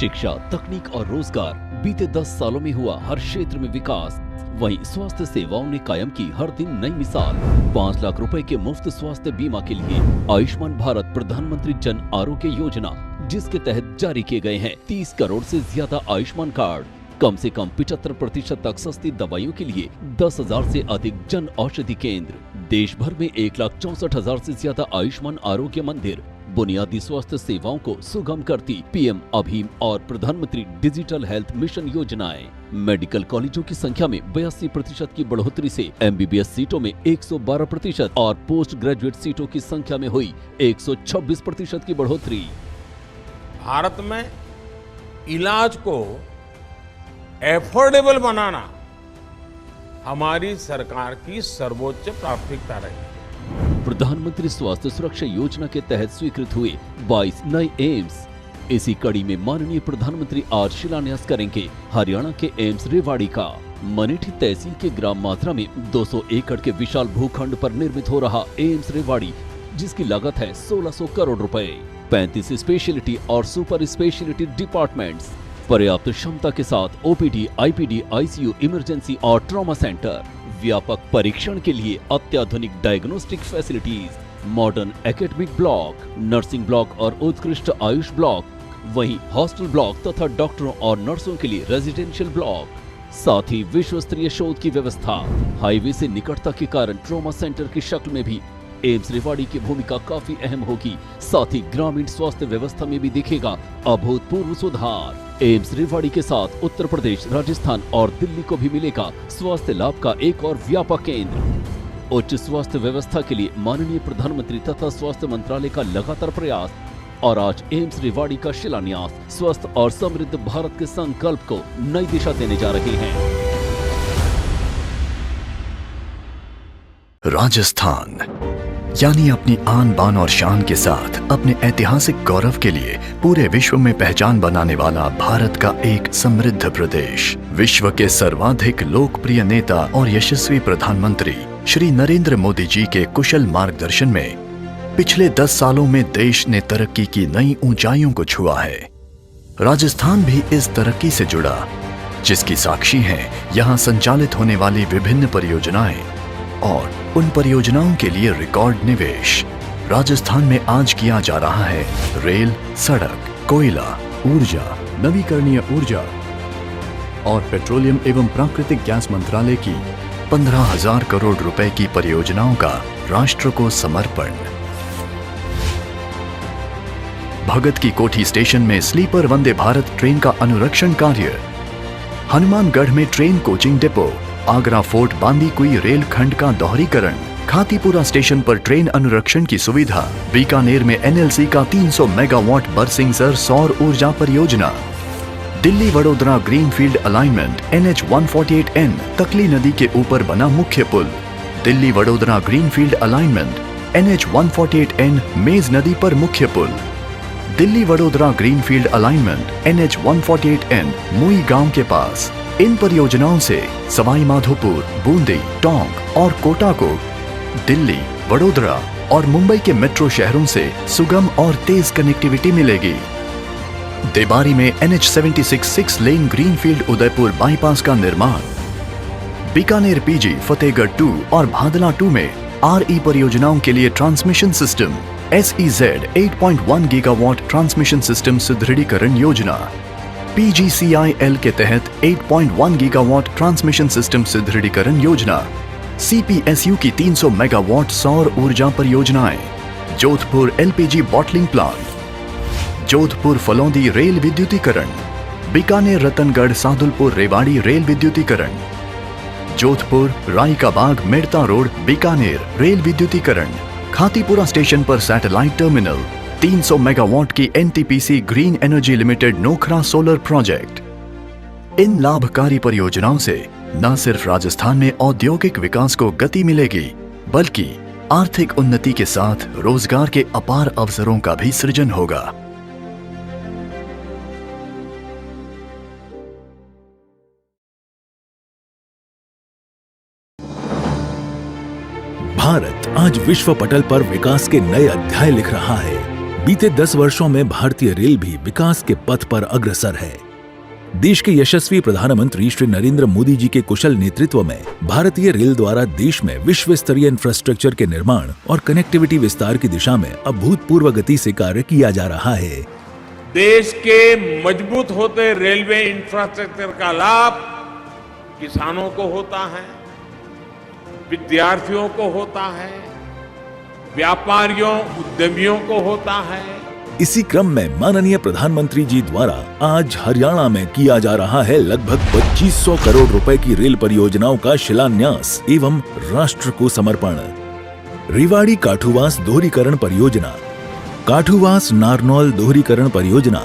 शिक्षा, तकनीक और रोजगार, बीते 10 सालों में हुआ हर क्षेत्र में विकास। वहीं स्वास्थ्य सेवाओं ने कायम की हर दिन नई मिसाल। 5 लाख रुपए के मुफ्त स्वास्थ्य बीमा के लिए आयुष्मान भारत प्रधानमंत्री जन आरोग्य योजना, जिसके तहत जारी किए गए हैं 30 करोड़ से ज्यादा आयुष्मान कार्ड। कम से कम 75% तक सस्ती दवाइयों के लिए 10,000 से अधिक जन औषधि केंद्र। देश भर में 1,64,000 से ज्यादा आयुष्मान आरोग्य मंदिर। बुनियादी स्वास्थ्य सेवाओं को सुगम करती पीएम अभीम और प्रधानमंत्री डिजिटल हेल्थ मिशन योजनाएं। मेडिकल कॉलेजों की संख्या में 82% की बढ़ोतरी से एमबीबीएस सीटों में 112% और पोस्ट ग्रेजुएट सीटों की संख्या में हुई 126% की बढ़ोतरी। भारत में इलाज को एफोर्डेबल बनाना हमारी सरकार की सर्वोच्च प्राथमिकता रही। प्रधानमंत्री स्वास्थ्य सुरक्षा योजना के तहत स्वीकृत हुए 22 नए एम्स। इसी कड़ी में माननीय प्रधानमंत्री आज शिलान्यास करेंगे हरियाणा के एम्स रेवाड़ी का। मनेठी तहसील के ग्राम मात्रा में 200 एकड़ के विशाल भूखंड पर निर्मित हो रहा एम्स रेवाड़ी, जिसकी लागत है 1600 करोड़ रुपए। 35 स्पेशलिटी और सुपर स्पेशलिटी डिपार्टमेंट्स, पर्याप्त क्षमता के साथ ओपीडी, आईपीडी, आईसीयू, इमरजेंसी और ट्रॉमा सेंटर, व्यापक परीक्षण के लिए अत्याधुनिक diagnostic facilities, modern academic block, nursing block और उत्कृष्ट आयुष ब्लॉक, वहीं हॉस्टल ब्लॉक तथा डॉक्टरों और नर्सों के लिए रेजिडेंशियल ब्लॉक, साथ ही विश्व स्तरीय शोध की व्यवस्था। हाईवे से निकटता के कारण ट्रॉमा सेंटर की शक्ल में भी एम्स रेवाड़ी की भूमिका काफी अहम होगी। साथ ही ग्रामीण स्वास्थ्य व्यवस्था में भी दिखेगा अभूतपूर्व सुधार। एम्स रेवाड़ी के साथ उत्तर प्रदेश, राजस्थान और दिल्ली को भी मिलेगा स्वास्थ्य लाभ का एक और व्यापक केंद्र। उच्च स्वास्थ्य व्यवस्था के लिए माननीय प्रधानमंत्री तथा स्वास्थ्य मंत्रालय का लगातार प्रयास और आज एम्स रेवाड़ी का शिलान्यास स्वस्थ और समृद्ध भारत के संकल्प को नई दिशा देने जा रहे हैं। राजस्थान यानी अपनी आन बान और शान के साथ अपने ऐतिहासिक गौरव के लिए पूरे विश्व में पहचान बनाने वाला भारत का एक समृद्ध प्रदेश। विश्व के सर्वाधिक लोकप्रिय नेता और यशस्वी प्रधानमंत्री श्री नरेंद्र मोदी जी के कुशल मार्गदर्शन में पिछले 10 सालों में देश ने तरक्की की नई ऊंचाइयों को छुआ है। राजस्थान भी इस तरक्की से जुड़ा, जिसकी साक्षी हैं यहाँ संचालित होने वाली विभिन्न परियोजनाएं और उन परियोजनाओं के लिए रिकॉर्ड निवेश। राजस्थान में आज किया जा रहा है रेल, सड़क, कोयला, ऊर्जा, नवीकरणीय ऊर्जा और पेट्रोलियम एवं प्राकृतिक गैस मंत्रालय की 15,000 करोड़ रुपए की परियोजनाओं का राष्ट्र को समर्पण। भगत की कोठी स्टेशन में स्लीपर वंदे भारत ट्रेन का अनुरक्षण कार्य, हनुमानगढ़ में train coaching depot, Agra fort Bandikui rail खंड का दोहरीकरण, खातीपुरा स्टेशन पर ट्रेन अनुरक्षण की सुविधा, बीकानेर में एनएलसी का 300 मेगावाट बरसिंगसर सौर ऊर्जा परियोजना, Delhi Vadodara greenfield alignment NH-148N तकली नदी के ऊपर बना मुख्य पुल, Delhi Vadodara greenfield alignment NH-148N Mej नदी पर मुख्य पुल, Delhi Vadodara greenfield alignment NH-148N Mui गांव के पास। इन परियोजनाओं से सवाई माधोपुर, बूंदी, टोंक और कोटा को दिल्ली, वडोदरा और मुंबई के मेट्रो शहरों से सुगम और तेज कनेक्टिविटी मिलेगी। देबारी में NH-76 6 lane greenfield Udaipur bypass का निर्माण, बीकानेर PG, फतेहगढ़ 2 और भादला 2 में RE परियोजनाओं के लिए transmission system, SEZ 8.1 gigawatt transmission system सुदृढ़ीकरण योजना, PGCIL के तहत 8.1 गीगावाट ट्रांसमिशन सिस्टम सुदृढ़ीकरण योजना, CPSU की 300 मेगावाट सौर ऊर्जा परियोजनाएं, Jodhpur LPG bottling plant, Jodhpur Phalodi rail विद्युतीकरण, बीकानेर रतनगढ़ सादुलपुर रेवाड़ी रेल विद्युतीकरण, जोधपुर राई का बाग मेड़ता रोड बीकानेर रेल विद्युतीकरण, खातीपुरा स्टेशन पर सैटेलाइट टर्मिनल, 300 मेगावाट की NTPC green energy limited Nokhra solar project. इन लाभकारी परियोजनाओं से न सिर्फ राजस्थान में औद्योगिक विकास को गति मिलेगी, बल्कि आर्थिक उन्नति के साथ रोजगार के अपार अवसरों का भी सृजन होगा। भारत आज विश्व पटल पर विकास के नए अध्याय लिख रहा है। बीते 10 वर्षों में भारतीय रेल भी विकास के पथ पर अग्रसर है। देश के यशस्वी प्रधानमंत्री श्री नरेंद्र मोदी जी के कुशल नेतृत्व में भारतीय रेल द्वारा देश में विश्व स्तरीय इंफ्रास्ट्रक्चर के निर्माण और कनेक्टिविटी विस्तार की दिशा में अभूतपूर्व गति से कार्य किया जा रहा है। देश के मजबूत होते रेलवे इंफ्रास्ट्रक्चर का लाभ किसानों को होता है, विद्यार्थियों को होता है, व्यापारियों उद्यमियों को होता है। इसी क्रम में माननीय प्रधानमंत्री जी द्वारा आज हरियाणा में किया जा रहा है लगभग 2500 करोड़ रुपए की रेल परियोजनाओं का शिलान्यास एवं राष्ट्र को समर्पण। रेवाड़ी काठुवास दोहरीकरण परियोजना, काठुवास नारनौल दोहरीकरण परियोजना,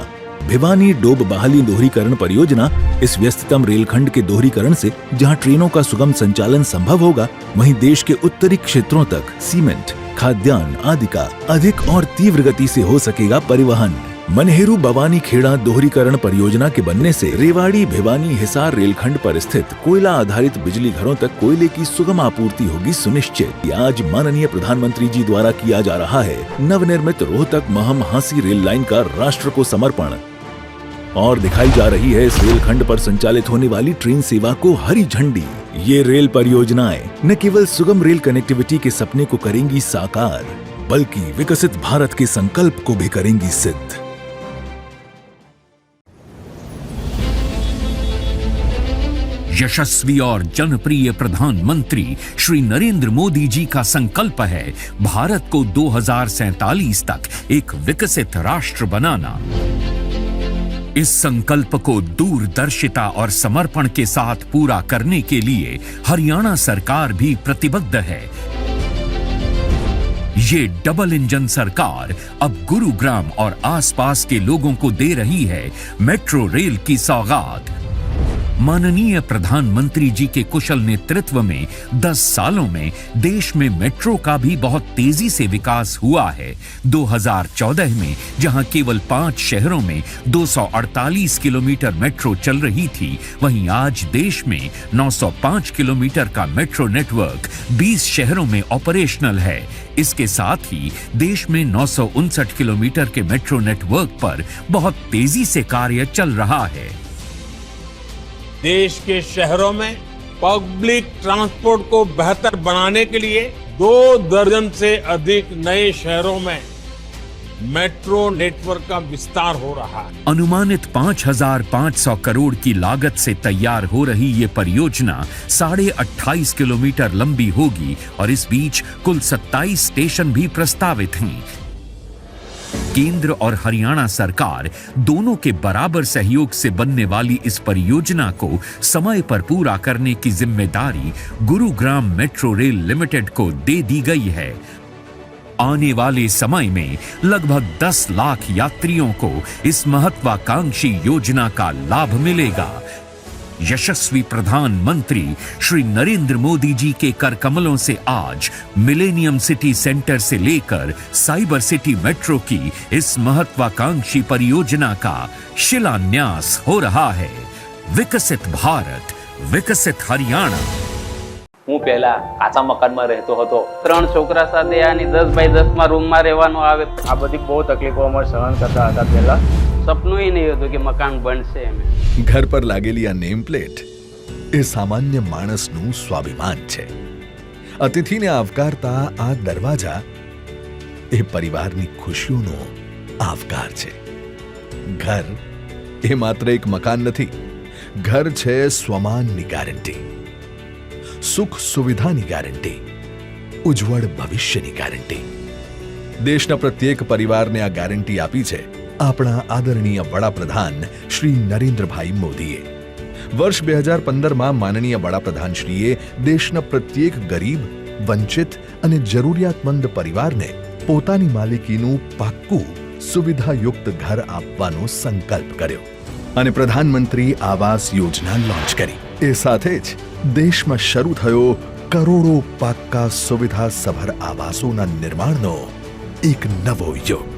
भिवानी डोब बहाली दोहरीकरण परियोजना। इस व्यस्ततम रेलखंड के दोहरीकरण से जहां ट्रेनों का सुगम संचालन संभव होगा, वहीं देश के उत्तरी क्षेत्रों तक सीमेंट, खाद्यान्न आदि का अधिक और तीव्र गति से हो सकेगा परिवहन। मनहेरू बवानी खेड़ा दोहरीकरण परियोजना के बनने से रेवाड़ी भिवानी हिसार रेलखंड पर स्थित कोयला आधारित बिजली घरों तक कोयले की सुगम आपूर्ति होगी सुनिश्चित। आज माननीय प्रधानमंत्री जी द्वारा किया जा रहा है नवनिर्मित रोहतक महम हांसी रेल लाइन का राष्ट्र को समर्पण और दिखाई जा रही है इस रेलखंड पर संचालित होने वाली ट्रेन सेवा को हरी झंडी। ये रेल परियोजनाएं न केवल सुगम रेल कनेक्टिविटी के सपने को करेंगी साकार, बल्कि विकसित भारत के संकल्प को भी करेंगी सिद्ध। यशस्वी और जनप्रिय प्रधानमंत्री श्री नरेंद्र मोदी जी का संकल्प है भारत को 2047 तक एक विकसित राष्ट्र बनाना। इस संकल्प को दूरदर्शिता और समर्पण के साथ पूरा करने के लिए हरियाणा सरकार भी प्रतिबद्ध है। ये डबल इंजन सरकार अब गुरुग्राम और आसपास के लोगों को दे रही है मेट्रो रेल की सौगात। माननीय प्रधानमंत्री जी के कुशल नेतृत्व में 10 सालों में देश में मेट्रो का भी बहुत तेजी से विकास हुआ है। 2014 में जहां केवल 5 शहरों में 248 किलोमीटर मेट्रो चल रही थी, वहीं आज देश में 905 किलोमीटर का मेट्रो नेटवर्क 20 शहरों में ऑपरेशनल है। इसके साथ ही देश में 959 किलोमीटर के मेट्रो नेटवर्क पर बहुत तेजी से कार्य चल रहा है। देश के शहरों में पब्लिक ट्रांसपोर्ट को बेहतर बनाने के लिए 2 दर्जन से अधिक नए शहरों में मेट्रो नेटवर्क का विस्तार हो रहा है। अनुमानित 5,500 करोड़ की लागत से तैयार हो रही ये परियोजना 28.5 किलोमीटर लंबी होगी और इस बीच कुल 27 स्टेशन भी प्रस्तावित हैं। केंद्र और हरियाणा सरकार दोनों के बराबर सहयोग से बनने वाली इस परियोजना को समय पर पूरा करने की जिम्मेदारी गुरुग्राम मेट्रो रेल लिमिटेड को दे दी गई है। आने वाले समय में लगभग 10 लाख यात्रियों को इस महत्वाकांक्षी योजना का लाभ मिलेगा। यशस्वी प्रधानमंत्री श्री नरेंद्र मोदी जी के कर कमलों से आज मिलेनियम सिटी सेंटर से लेकर साइबर सिटी मेट्रो की इस महत्वाकांक्षी परियोजना का शिलान्यास हो रहा है। विकसित भारत, विकसित हरियाणा। હું પહેલા કાચા મકાનમાં રહેતો હતો। 3 છોકરા સાથે આની 10 બાય 10 માં રૂમમાં રહેવાનું આવે। આ બધી બહુ તકલીફો અમે સહન કરતા હતા પહેલા। સપનું ય નહીં હતું કે મકાન બનશે એમ। ઘર પર લાગેલી આ નેમ પ્લેટ એ સામાન્ય માણસનું સ્વાભિમાન છે। અતિથિને આવકારતા આ દરવાજા એ પરિવારની ખુશીઓનો આવકાર છે। ઘર એ માત્ર એક મકાન નથી, ઘર છે સ્વમાનની ગેરંટી, સુખ સુવિધાની ગેરંટી, ઉજ્જવળ ભવિષ્યની ગેરંટી। દેશના પ્રત્યેક પરિવારને આ ગેરંટી આપી છે આપણા આદરણીય વડાપ્રધાન શ્રી નરેન્દ્રભાઈ મોદીએ। વર્ષ 2015માં માનનીય વડાપ્રધાનશ્રીએ દેશના પ્રત્યેક ગરીબ, વંચિત અને જરૂરિયાતમંદ પરિવારને પોતાની માલિકીનું પાક્કું સુવિધાયુક્ત ઘર આપવાનો સંકલ્પ કર્યો અને પ્રધાનમંત્રી આવાસ યોજના લોન્ચ કરી। એ સાથે જ દેશમાં શરૂ થયો કરોડો પાક્કા સુવિધા સભર આવાસોના નિર્માણનો એક નવો યુગ।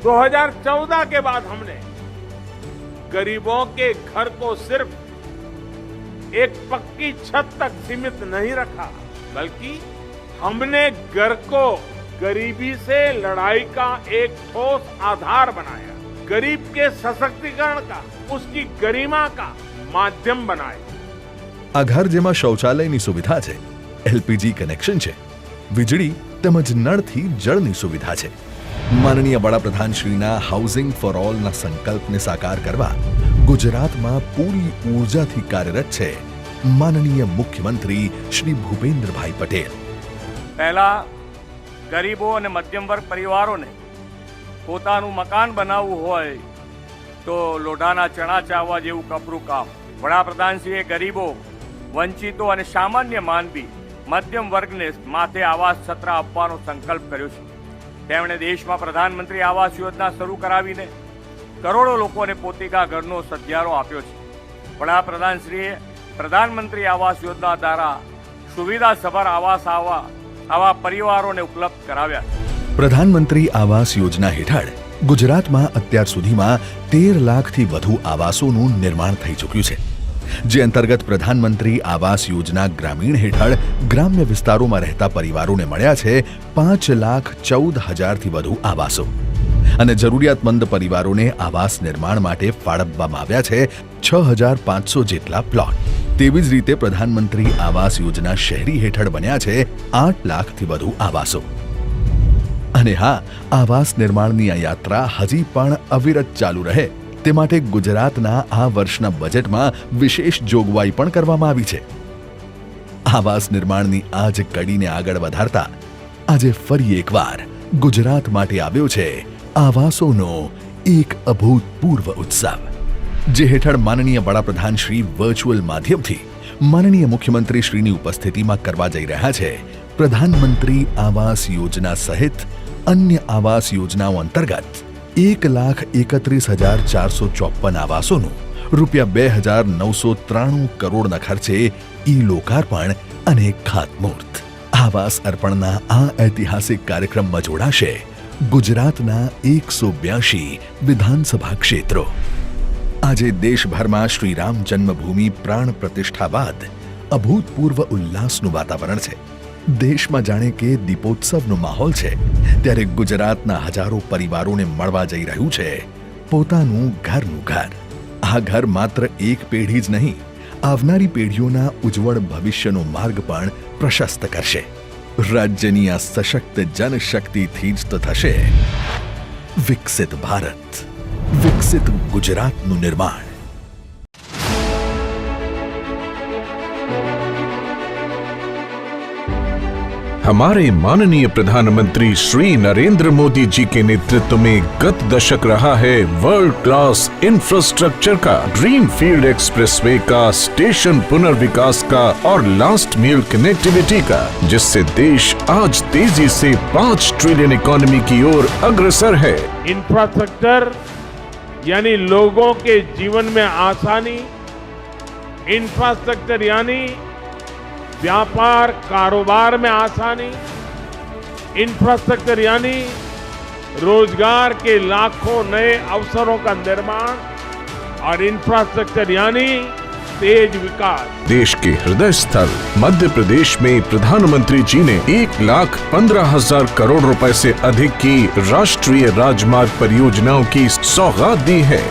2014 के बाद हमने गरीबों के घर को सिर्फ एक पक्की छत तक सीमित नहीं रखा, बल्कि हमने घर को गरीबी से लड़ाई का एक ठोस आधार बनाया, गरीब के सशक्तिकरण का, उसकी गरिमा का माध्यम बनाया। આ ઘર જેમાં શૌચાલયની સુવિધા છે, એલપીજી કનેક્શન છે, વીજળી તેમજ નળથી જળની સુવિધા છે. માનનીય વડાપ્રધાન શ્રીના હાઉસિંગ ફોર ઓલના સંકલ્પને સાકાર કરવા ગુજરાતમાં પૂરી ઊર્જાથી કાર્યરત છે માનનીય મુખ્યમંત્રી શ્રી ભૂપેન્દ્રભાઈ પટેલ. પહેલા ગરીબો અને મધ્યમ વર્ગ પરિવારોને પોતાનું મકાન બનાવવું હોય તો લોઢાના ચણા ચાવવા જેવું કપરું કામ. વડાપ્રધાનશ્રીએ ગરીબો, વંચિતો અને સામાન્ય માનવી મધ્યમ વર્ગને માથે આવાસ છત્ર આપવાનો સંકલ્પ કર્યો છે. તેમણે દેશમાં પ્રધાનમંત્રી આવાસ યોજના શરૂ કરાવીને કરોડો લોકોને પોતિકા ઘરનો સધિયારો આપ્યો છે. વડાપ્રધાનશ્રીએ પ્રધાનમંત્રી આવાસ યોજના દ્વારા સુવિધાસભર આવાસ આવા પરિવારોને ઉપલબ્ધ કરાવ્યા છે. પ્રધાનમંત્રી આવાસ યોજના હેઠળ ગુજરાતમાં અત્યાર સુધીમાં 13 લાખથી વધુ આવાસોનું નિર્માણ થઈ ચૂક્યું છે, જે અંતર્ગત પ્રધાનમંત્રી આવાસ યોજના ગ્રામીણ હેઠળ ગ્રામ્ય વિસ્તારોમાં રહેતા પરિવારોને મળ્યા છે 5,14,000થી વધુ આવાસો અને જરૂરિયાતમંદ પરિવારોને આવાસ નિર્માણ માટે ફાળવવામાં આવ્યા છે 6,500 જેટલા પ્લોટ. તેવી જ રીતે પ્રધાનમંત્રી આવાસ યોજના શહેરી હેઠળ બન્યા છે 8 લાખથી વધુ આવાસો. અને હા, આવાસ નિર્માણની આ યાત્રા હજી પણ અવિરત ચાલુ રહે તે માટે ગુજરાતના આ વર્ષના બજેટમાં વિશેષ જોગવાઈ પણ કરવામાં આવી છે. આવાસ નિર્માણની આ જ કડીને આગળ વધારતા આજે ફરી એકવાર ગુજરાત માટે આવ્યો છે આવાસોનો એક અભૂતપૂર્વ ઉત્સવ, જે હેઠળ માનનીય વડાપ્રધાન શ્રી વર્ચ્યુઅલ માધ્યમથી માનનીય મુખ્યમંત્રી શ્રીની ઉપસ્થિતિમાં કરવા જઈ રહ્યા છે પ્રધાનમંત્રી આવાસ યોજના સહિત અન્ય આવાસ યોજનાઓ અંતર્ગત 1,31,454 આવાસોનું ₹2,993 કરોડના ખર્ચે લોકાર્પણ અને ખાતમુહૂર્ત. આવાસ અર્પણના આ ઐતિહાસિક કાર્યક્રમમાં જોડાશે ગુજરાતના 182 વિધાનસભા ક્ષેત્રો. આજે દેશભરમાં શ્રી રામ જન્મભૂમિ પ્રાણ પ્રતિષ્ઠા બાદ અભૂતપૂર્વ ઉલ્લાસનું વાતાવરણ છે. દેશમાં જાણે કે દીપોત્સવનો માહોલ છે, ત્યારે ગુજરાતના હજારો પરિવારોને મળવા જઈ રહ્યું છે પોતાનું ઘરનું ઘર. આ ઘર માત્ર એક પેઢી જ નહીં, આવનારી પેઢીઓના ઉજ્જવળ ભવિષ્યનો માર્ગ પણ પ્રશસ્ત કરશે. રાજ્યની આ સશક્ત જનશક્તિથી જ તો થશે વિકસિત ભારત, વિકસિત ગુજરાતનું નિર્માણ. हमारे माननीय प्रधानमंत्री श्री नरेंद्र मोदी जी के नेतृत्व में गत दशक रहा है वर्ल्ड क्लास इंफ्रास्ट्रक्चर का, ड्रीम फील्ड एक्सप्रेसवे का, स्टेशन पुनर्विकास का और लास्ट मील कनेक्टिविटी का, जिससे देश आज तेजी से 5 ट्रिलियन इकोनॉमी की ओर अग्रसर है. इंफ्रास्ट्रक्चर यानी लोगों के जीवन में आसानी, इंफ्रास्ट्रक्चर यानी व्यापार कारोबार में आसानी, इंफ्रास्ट्रक्चर यानी रोजगार के लाखों नए अवसरों का निर्माण और इंफ्रास्ट्रक्चर यानी तेज विकास. देश के हृदय स्थल मध्य प्रदेश में प्रधानमंत्री जी ने 1,15,000 करोड़ रुपए से अधिक की राष्ट्रीय राजमार्ग परियोजनाओं की सौगात दी है.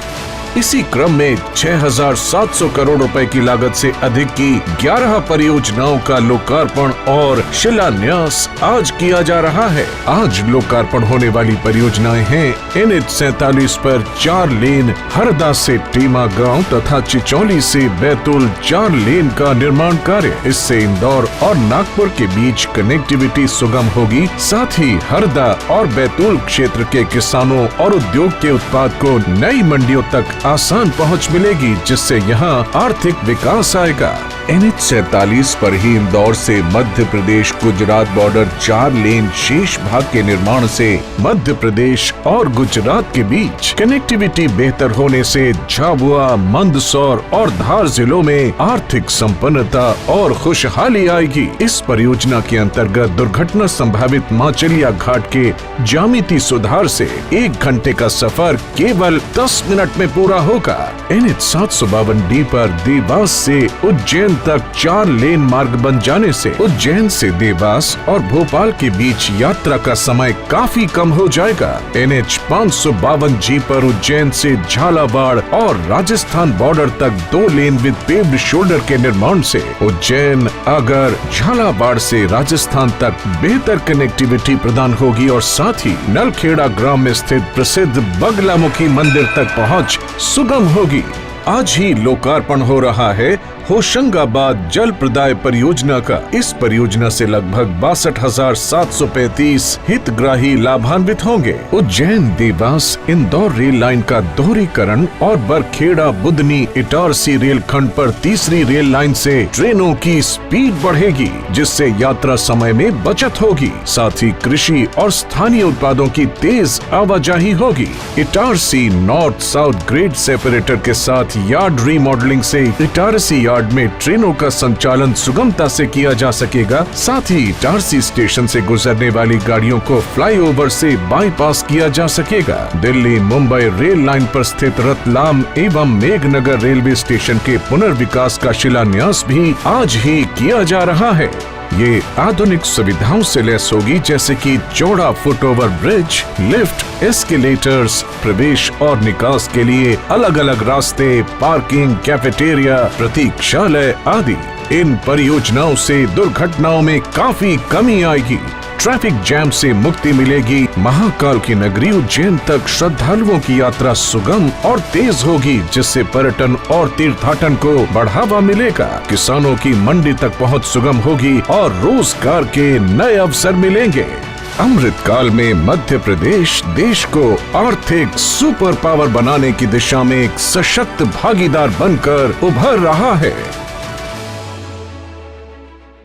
इसी क्रम में 6,700 करोड़ रुपए की लागत से अधिक की 11 परियोजनाओं का लोकार्पण और शिलान्यास आज किया जा रहा है. आज लोकार्पण होने वाली परियोजनाएं हैं NH-47 पर 4 लेन हरदा से टीमा गांव तथा चिचौली से बैतूल 4 लेन का निर्माण कार्य. इससे इंदौर और नागपुर के बीच कनेक्टिविटी सुगम होगी. साथ ही हरदा और बैतूल क्षेत्र के किसानों और उद्योग के उत्पाद को नई मंडियों तक आसान पहुंच मिलेगी, जिससे यहाँ आर्थिक विकास आएगा. NH-47 पर ही इंदौर से मध्य प्रदेश गुजरात बॉर्डर 4 लेन शेष भाग के निर्माण से मध्य प्रदेश और गुजरात के बीच कनेक्टिविटी बेहतर होने से झाबुआ, मंदसौर और धार जिलों में आर्थिक संपन्नता और खुशहाली आएगी. इस परियोजना के अंतर्गत दुर्घटना संभावित माचलिया घाट के ज्यामिति सुधार से 1 घंटे का सफर केवल 10 मिनट में पूरा होगा. NH-752D पर देवास से उज्जैन उज्जैन तक 4 लेन मार्ग बन जाने से उज्जैन से देवास और भोपाल के बीच यात्रा का समय काफी कम हो जाएगा। NH 552G पर उज्जैन से झालावाड़ और राजस्थान बॉर्डर तक 2 लेन विद पेव्ड शोल्डर के निर्माण से उज्जैन, अगर, झालावाड़ से राजस्थान तक बेहतर कनेक्टिविटी प्रदान होगी और साथ ही नलखेड़ा ग्राम में स्थित प्रसिद्ध बगलामुखी मंदिर तक पहुंच सुगम होगी। आज ही लोकार्पण हो रहा है होशंगाबाद जल प्रदाय परियोजना का। इस परियोजना से लगभग 62,735 हितग्राही लाभान्वित होंगे। उज्जैन देवास इंदौर रेल लाइन का दोहरीकरण और बरखेड़ा बुदनी इटारसी रेल खंड पर तीसरी रेल लाइन से ट्रेनों की स्पीड बढ़ेगी, जिससे यात्रा समय में बचत होगी। साथ ही कृषि और स्थानीय उत्पादों की तेज आवाजाही होगी। Itarsi north south grade separator के साथ यार्ड रीमॉडलिंग से इटारसी यार्ड में ट्रेनों का संचालन सुगमता से किया जा सकेगा। साथ ही इटारसी स्टेशन से गुजरने वाली गाड़ियों को फ्लाईओवर से बाईपास किया जा सकेगा। दिल्ली मुंबई रेल लाइन पर स्थित रतलाम एवं मेघनगर रेलवे स्टेशन के पुनर्विकास का शिलान्यास भी आज ही किया जा रहा है। ये आधुनिक सुविधाओं से लैस होगी, जैसे कि चौड़ा फुटओवर ब्रिज, लिफ्ट, एस्केलेटर्स, प्रवेश और निकास के लिए अलग अलग रास्ते, पार्किंग, कैफेटेरिया, प्रतीक्षालय आदि। इन परियोजनाओं से दुर्घटनाओं में काफी कमी आएगी, ट्रैफिक जैम से मुक्ति मिलेगी। महाकाल की नगरी उज्जैन तक श्रद्धालुओं की यात्रा सुगम और तेज होगी, जिससे पर्यटन और तीर्थाटन को बढ़ावा मिलेगा। किसानों की मंडी तक पहुंच सुगम होगी और रोजगार के नए अवसर मिलेंगे। अमृत काल में मध्य प्रदेश देश को आर्थिक सुपर पावर बनाने की दिशा में एक सशक्त भागीदार बनकर उभर रहा है।